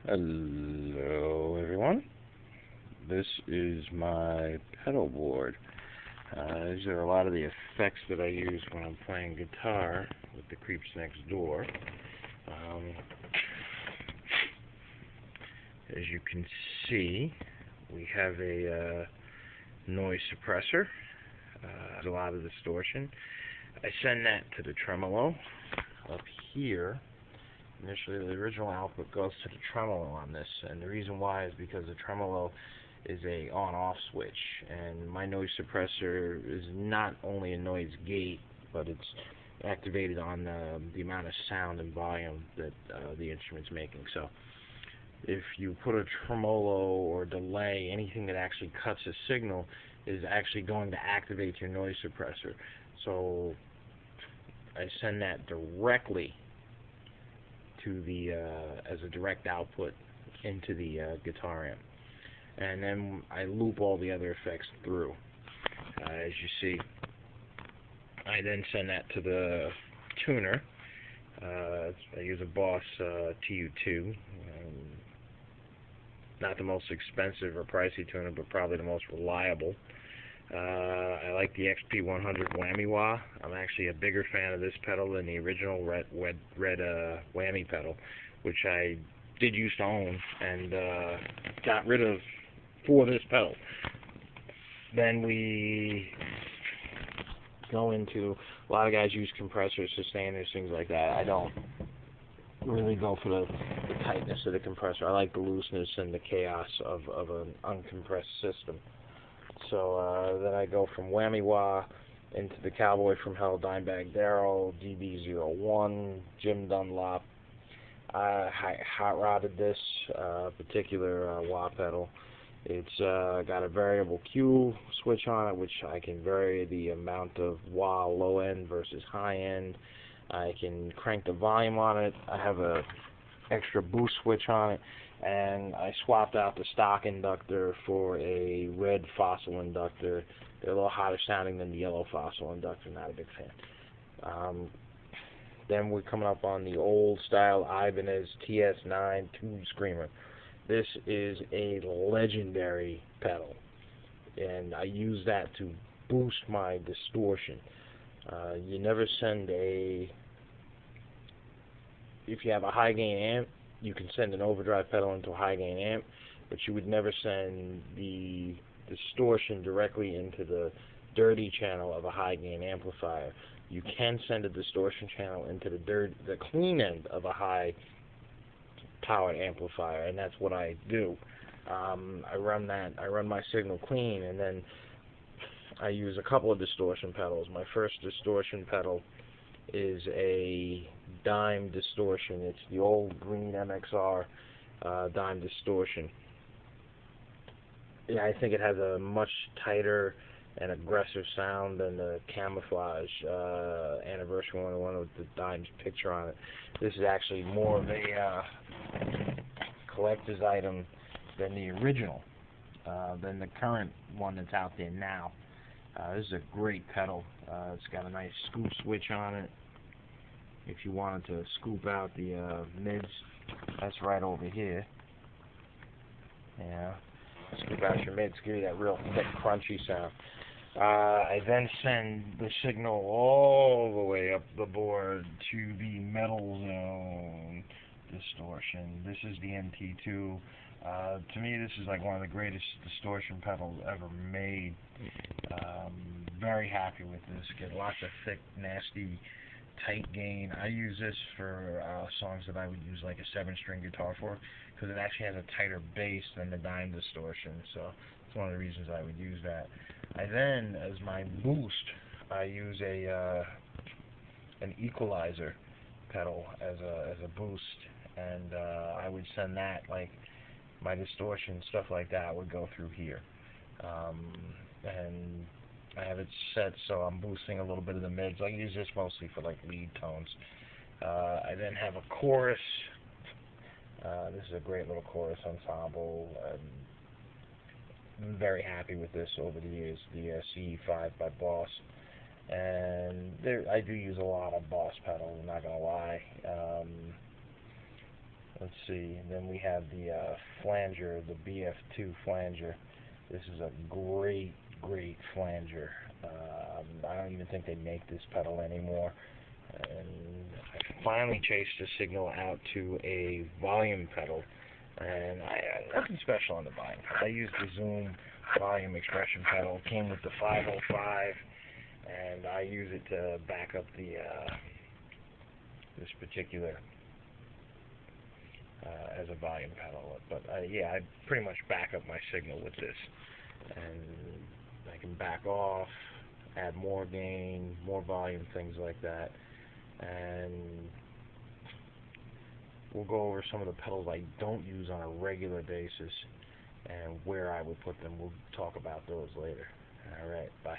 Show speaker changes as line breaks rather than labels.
Hello everyone, this is my pedal board. These are a lot of the effects that I use when I'm playing guitar with the Creeps Next Door. As you can see, we have a noise suppressor, a lot of distortion. I send that to the tremolo up here. Initially, the original output goes to the tremolo on this, and the reason why is because the tremolo is a on-off switch, and my noise suppressor is not only a noise gate, but it's activated on the amount of sound and volume that the instrument's making. So if you put a tremolo or delay, anything that actually cuts a signal is actually going to activate your noise suppressor. So I send that directly to the as a direct output into the guitar amp, and then I loop all the other effects through. As you see, I then send that to the tuner. I use a Boss TU2, not the most expensive or pricey tuner, but probably the most reliable. I like the XP100 Whammy Wah. I'm actually a bigger fan of this pedal than the original red Whammy pedal, which I did used to own and got rid of for this pedal. Then we go into, a lot of guys use compressors, sustainers, things like that. I don't really go for the tightness of the compressor. I like the looseness and the chaos of an uncompressed system. So then I go from Whammy Wah into the Cowboy from Hell Dimebag Darrell, DB01, Jim Dunlop. I hot rodded this particular wah pedal. It's got a variable Q switch on it, which I can vary the amount of wah low end versus high end. I can crank the volume on it. I have a extra boost switch on it, and I swapped out the stock inductor for a red Fossil inductor. They're a little hotter sounding than the yellow Fossil inductor. Not a big fan. Then we're coming up on the old style Ibanez TS9 Tube Screamer. This is a legendary pedal, and I use that to boost my distortion. You never send if you have a high gain amp, you can send an overdrive pedal into a high gain amp, but you would never send the distortion directly into the dirty channel of a high gain amplifier. You can send a distortion channel into the clean end of a high powered amplifier, and that's what I do. I run my signal clean, and then I use a couple of distortion pedals. My first distortion pedal is a dime distortion. It's the old green MXR dime distortion. Yeah, I think it has a much tighter and aggressive sound than the Camouflage Anniversary 101 with the dime's picture on it. This is actually more of a collector's item than the original, than the current one that's out there now. This is a great pedal. It's got a nice scoop switch on it. If you wanted to scoop out the mids, that's right over here. Yeah, scoop out your mids, give you that real thick, crunchy sound. I then send the signal all the way up the board to the metal zone distortion. This is the MT2. To me, this is like one of the greatest distortion pedals ever made. Very happy with this. Get lots of thick, nasty, tight gain. I use this for songs that I would use like a 7-string guitar for, because it actually has a tighter bass than the dime distortion. So it's one of the reasons I would use that. I then, as my boost, I use an equalizer pedal as a boost, and I would send that, like my distortion, stuff like that would go through here. And I have it set so I'm boosting a little bit of the mids. I use this mostly for like lead tones. I then have a chorus. This is a great little chorus ensemble. I'm very happy with this over the years. The CE5 by Boss. And I do use a lot of Boss pedals, I'm not going to lie. let's see, and then we have the flanger, the BF2 flanger. This is a great flanger. I don't even think they make this pedal anymore. And I finally chased a signal out to a volume pedal, and nothing special on the volume pedal. I used the Zoom volume expression pedal. It came with the 505, and I use it to back up the this particular as a volume pedal. But yeah, I pretty much back up my signal with this, and I can back off, add more gain, more volume, things like that. And we'll go over some of the pedals I don't use on a regular basis and where I would put them. We'll talk about those later. Alright, bye.